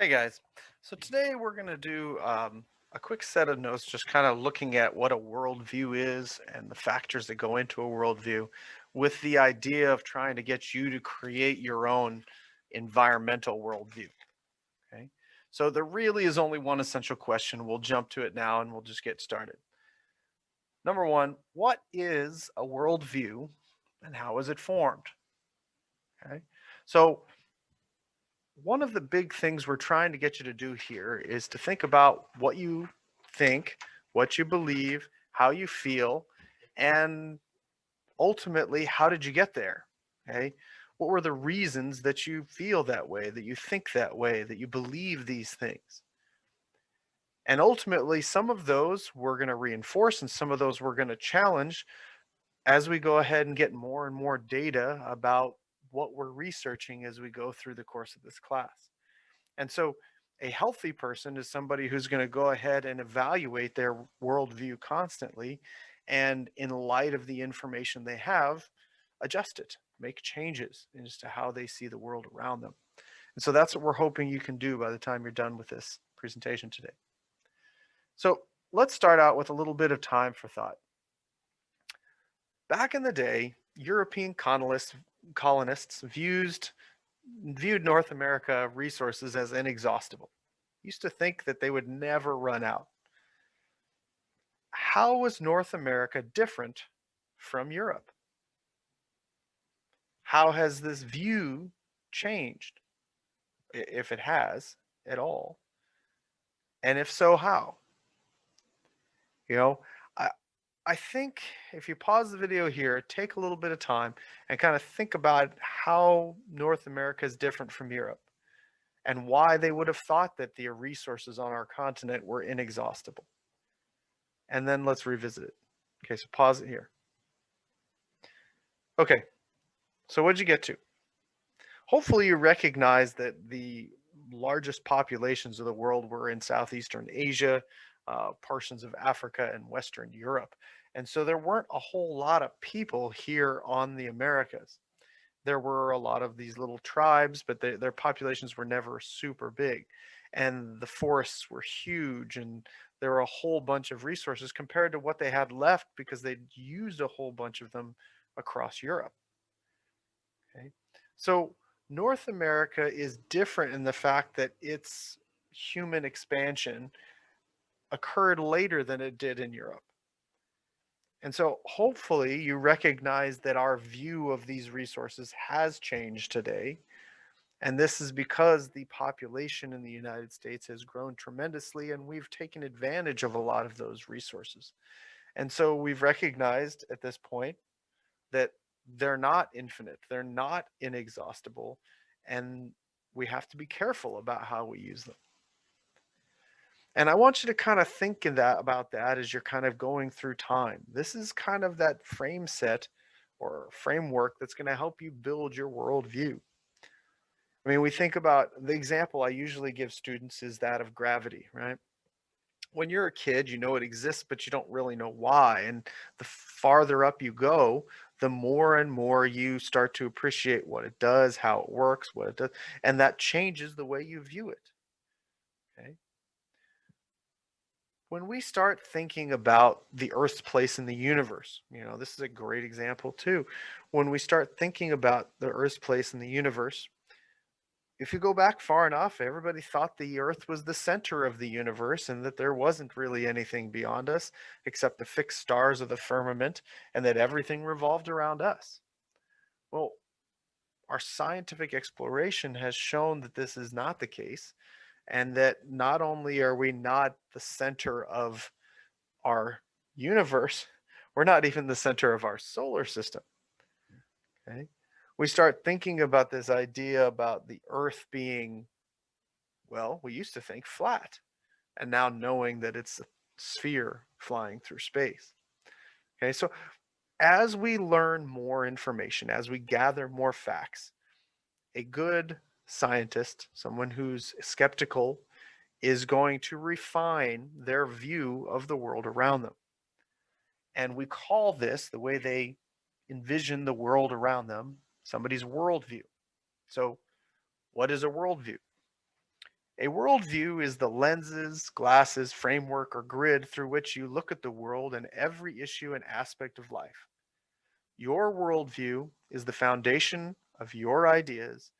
Hey guys, so today we're going to do a quick set of notes, just kind of looking at what a worldview is and the factors that go into a worldview, with the idea of trying to get you to create your own environmental worldview. Okay, so there really is only one essential question. We'll jump to it now and we'll just get started. Number one, what is a worldview and how is it formed? Okay, so one of the big things we're trying to get you to do here is to think about what you think, what you believe, how you feel, and ultimately, how did you get there? Okay. What were the reasons that you feel that way, that you think that way, that you believe these things? And ultimately, some of those we're going to reinforce and some of those we're going to challenge as we go ahead and get more and more data about what we're researching as we go through the course of this class. And so a healthy person is somebody who's going to go ahead and evaluate their worldview constantly. And in light of the information they have, adjust it, make changes as to how they see the world around them. And so that's what we're hoping you can do by the time you're done with this presentation today. So let's start out with a little bit of time for thought. Back in the day, European colonists viewed North America resources as inexhaustible. Used to think that they would never run out. How was North America different from Europe? How has this view changed, if it has at all? And if so, how? You know, I, I think if you pause the video here, take a little bit of time and kind of think about how North America is different from Europe and why they would have thought that the resources on our continent were inexhaustible. And then let's revisit it. Okay, so pause it here. Okay, so what'd you get to? Hopefully you recognize that the largest populations of the world were in Southeastern Asia, portions of Africa, and Western Europe. And so there weren't a whole lot of people here on the Americas. There were a lot of these little tribes, but their populations were never super big. And the forests were huge, and there were a whole bunch of resources compared to what they had left because they'd used a whole bunch of them across Europe. Okay. So North America is different in the fact that its human expansion occurred later than it did in Europe. And so hopefully you recognize that our view of these resources has changed today. And this is because the population in the United States has grown tremendously and we've taken advantage of a lot of those resources. And so we've recognized at this point that they're not infinite, they're not inexhaustible, and we have to be careful about how we use them. And I want you to kind of think in that about that as you're kind of going through time. This is kind of that frame set or framework that's going to help you build your worldview. I mean, we think about the example I usually give students is that of gravity, right? When you're a kid, you know it exists, but you don't really know why. And the farther up you go, the more and more you start to appreciate what it does, how it works, what it does, and that changes the way you view it. Okay. When we start thinking about the Earth's place in the universe, this is a great example too. When we start thinking about the Earth's place in the universe, if you go back far enough, everybody thought the Earth was the center of the universe and that there wasn't really anything beyond us except the fixed stars of the firmament and that everything revolved around us. Well, our scientific exploration has shown that this is not the case and that not only are we not the center of our universe, we're not even the center of our solar system. Okay. We start thinking about this idea about the Earth being, well, we used to think flat, and now knowing that it's a sphere flying through space. Okay, so as we learn more information, as we gather more facts, a good scientist, someone who's skeptical, is going to refine their view of the world around them. And we call this, the way they envision the world around them, somebody's worldview. So, what is a worldview? A worldview is the lenses, glasses, framework, or grid through which you look at the world and every issue and aspect of life. Your worldview is the foundation of your ideas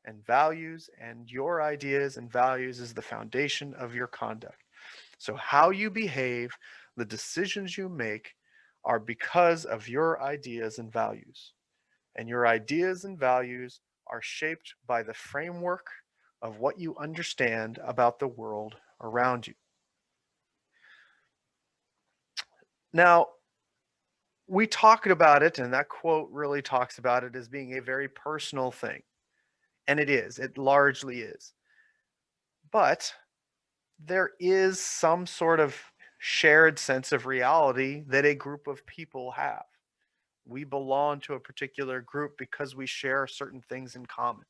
and values, and your ideas and values is the foundation of your conduct. So, how you behave, the decisions you make, are because of your ideas and values. And your ideas and values are shaped by the framework of what you understand about the world around you. Now, we talked about it, and that quote really talks about it as being a very personal thing. And it is, it largely is. But there is some sort of shared sense of reality that a group of people have. We belong to a particular group because we share certain things in common,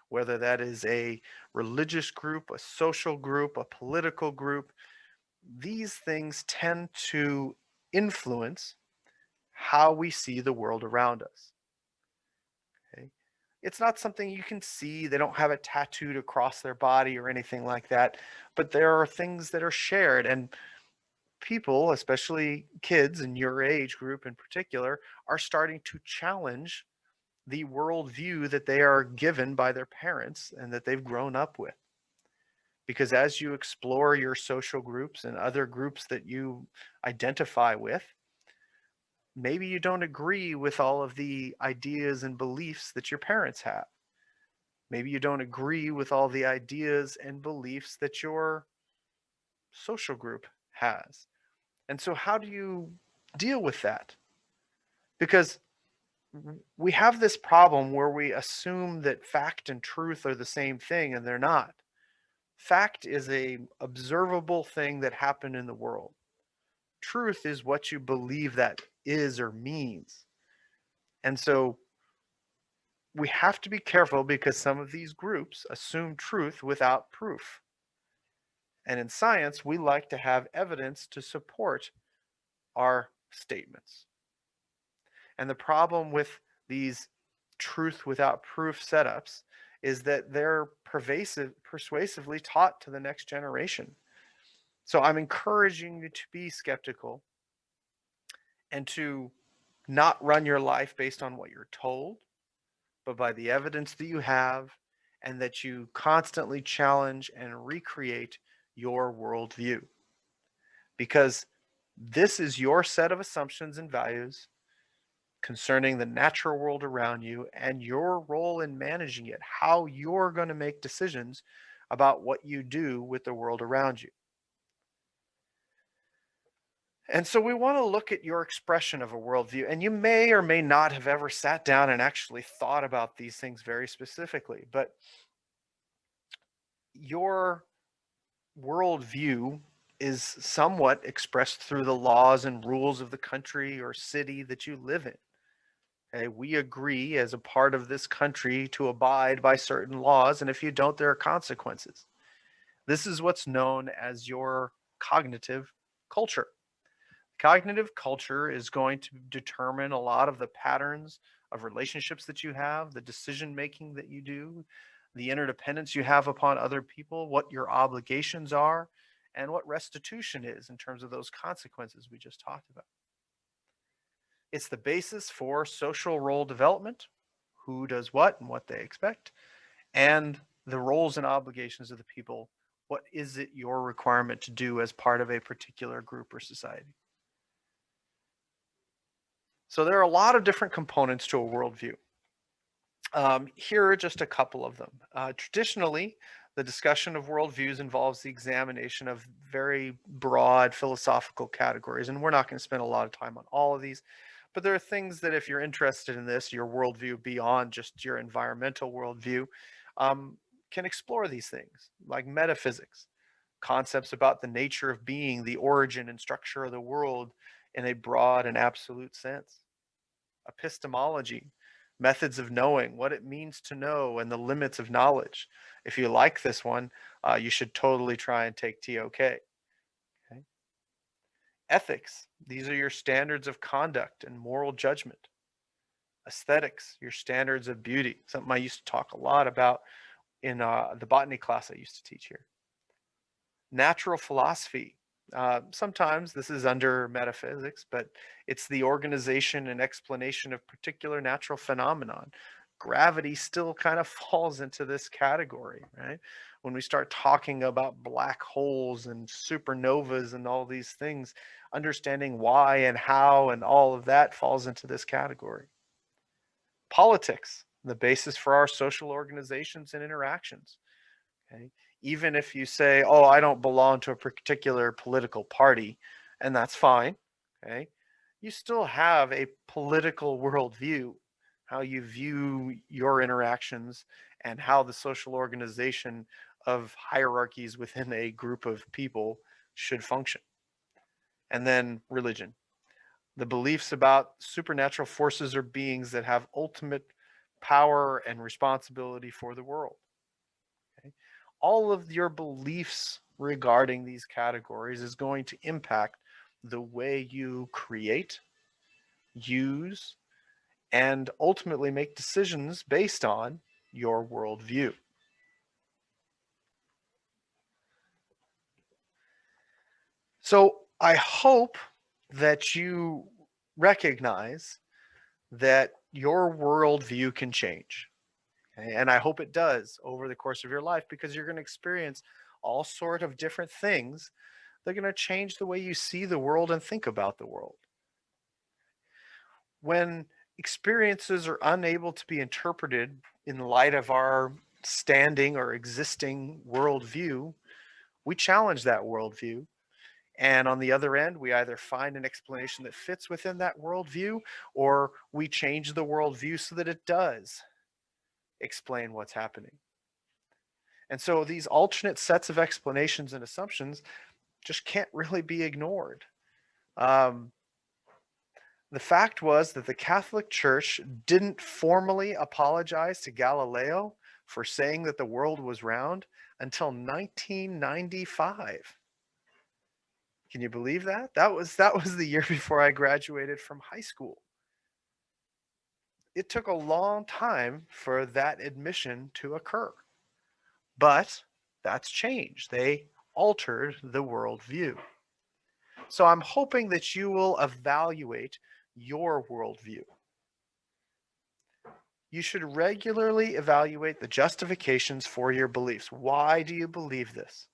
whether that is a religious group, a social group, a political group. These things tend to influence how we see the world around us. Okay? It's not something you can see. They don't have it tattooed across their body or anything like that, but there are things that are shared. And people, especially kids in your age group in particular, are starting to challenge the worldview that they are given by their parents and that they've grown up with. Because as you explore your social groups and other groups that you identify with, maybe you don't agree with all of the ideas and beliefs that your parents have. Maybe you don't agree with all the ideas and beliefs that your social group has. And so, how do you deal with that? Because we have this problem where we assume that fact and truth are the same thing, and they're not. Fact is a observable thing that happened in the world. Truth is what you believe that is or means. And so we have to be careful because some of these groups assume truth without proof. And in science, we like to have evidence to support our statements. And the problem with these truth without proof setups is that they're persuasively taught to the next generation. So I'm encouraging you to be skeptical and to not run your life based on what you're told, but by the evidence that you have, and that you constantly challenge and recreate your worldview. Because this is your set of assumptions and values concerning the natural world around you and your role in managing it, how you're going to make decisions about what you do with the world around you. And so we want to look at your expression of a worldview. And you may or may not have ever sat down and actually thought about these things very specifically, but your worldview is somewhat expressed through the laws and rules of the country or city that you live in. Okay, we agree as a part of this country to abide by certain laws, and if you don't, there are consequences. This is what's known as your cognitive culture. Cognitive culture is going to determine a lot of the patterns of relationships that you have, the decision making that you do, the interdependence you have upon other people, what your obligations are, and what restitution is in terms of those consequences we just talked about. It's the basis for social role development, who does what and what they expect, and the roles and obligations of the people. What is it your requirement to do as part of a particular group or society? So there are a lot of different components to a worldview. Here are just a couple of them. Traditionally, the discussion of worldviews involves the examination of very broad philosophical categories, and we're not going to spend a lot of time on all of these, but there are things that if you're interested in this, your worldview beyond just your environmental worldview, um, can explore these things, like metaphysics, concepts about the nature of being, the origin and structure of the world in a broad and absolute sense, epistemology, methods of knowing, what it means to know, and the limits of knowledge. If you like this one, you should totally try and take TOK. Okay. Ethics, these are your standards of conduct and moral judgment. Aesthetics, your standards of beauty, something I used to talk a lot about in the botany class I used to teach here. Natural philosophy. Sometimes this is under metaphysics, but it's the organization and explanation of particular natural phenomenon. Gravity still kind of falls into this category, right? When we start talking about black holes and supernovas and all these things, understanding why and how and all of that falls into this category. Politics, the basis for our social organizations and interactions. Okay. Even if you say, oh, I don't belong to a particular political party, and that's fine. Okay. You still have a political worldview, how you view your interactions and how the social organization of hierarchies within a group of people should function. And then religion, the beliefs about supernatural forces or beings that have ultimate power and responsibility for the world. Okay? All of your beliefs regarding these categories is going to impact the way you create, use, and ultimately make decisions based on your worldview. So I hope that you recognize that your worldview can change. Okay? And I hope it does over the course of your life, because you're going to experience all sort of different things. They're going to change the way you see the world and think about the world. When experiences are unable to be interpreted in light of our standing or existing worldview, we challenge that worldview. And on the other end, we either find an explanation that fits within that worldview, or we change the worldview so that it does explain what's happening. And so these alternate sets of explanations and assumptions just can't really be ignored. Um, the fact was that the Catholic Church didn't formally apologize to Galileo for saying that the world was round until 1995. Can you believe that? That was the year before I graduated from high school. It took a long time for that admission to occur. But that's changed. They altered the worldview. So I'm hoping that you will evaluate your worldview. You should regularly evaluate the justifications for your beliefs. Why do you believe this?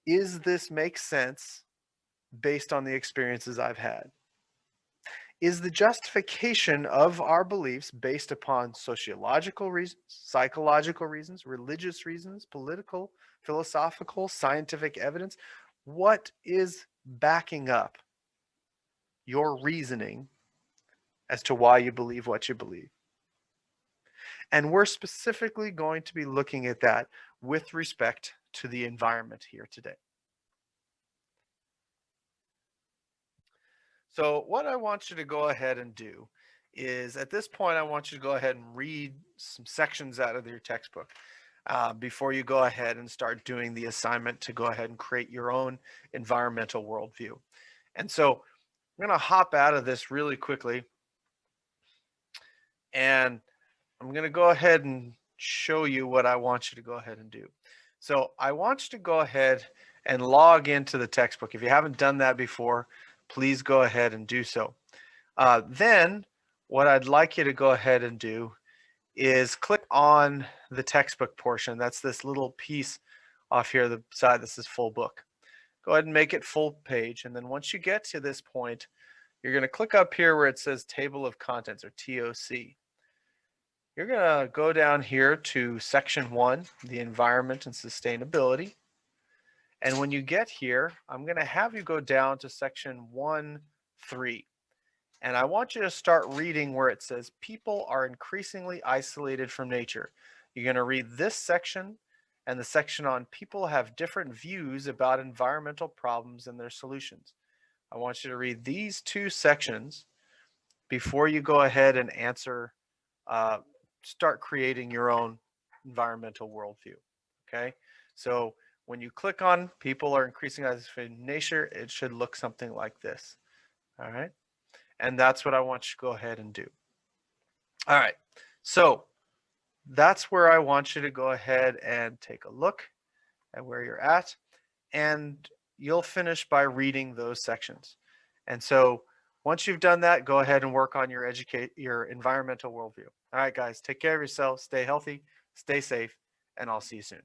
Is this make sense based on the experiences I've had? Is the justification of our beliefs based upon sociological reasons, psychological reasons, religious reasons, political, philosophical, scientific evidence? What is backing up your reasoning as to why you believe what you believe? And we're specifically going to be looking at that with respect to the environment here today. So what I want you to go ahead and do is, at this point, I want you to go ahead and read some sections out of your textbook before you go ahead and start doing the assignment to go ahead and create your own environmental worldview. And so I'm going to hop out of this really quickly, and I'm going to go ahead and show you what I want you to go ahead and do. So I want you to go ahead and log into the textbook. If you haven't done that before, please go ahead and do so. Then what I'd like you to go ahead and do is click on the textbook portion. That's this little piece off here, the side that says full book. Go ahead and make it full page. And then once you get to this point, you're going to click up here where it says table of contents, or TOC. You're going to go down here to section 1, the environment and sustainability. And when you get here, I'm going to have you go down to section 1.3. And I want you to start reading where it says people are increasingly isolated from nature. You're going to read this section and the section on people have different views about environmental problems and their solutions. I want you to read these two sections before you go ahead and answer, start creating your own environmental worldview. Okay, so when you click on people are increasingly isolated from nature, it should look something like this. All right. And that's what I want you to go ahead and do. All right. So that's where I want you to go ahead and take a look at where you're at, and you'll finish by reading those sections. And so once you've done that, go ahead and work on your environmental worldview. All right, guys, take care of yourselves, stay healthy, stay safe, and I'll see you soon.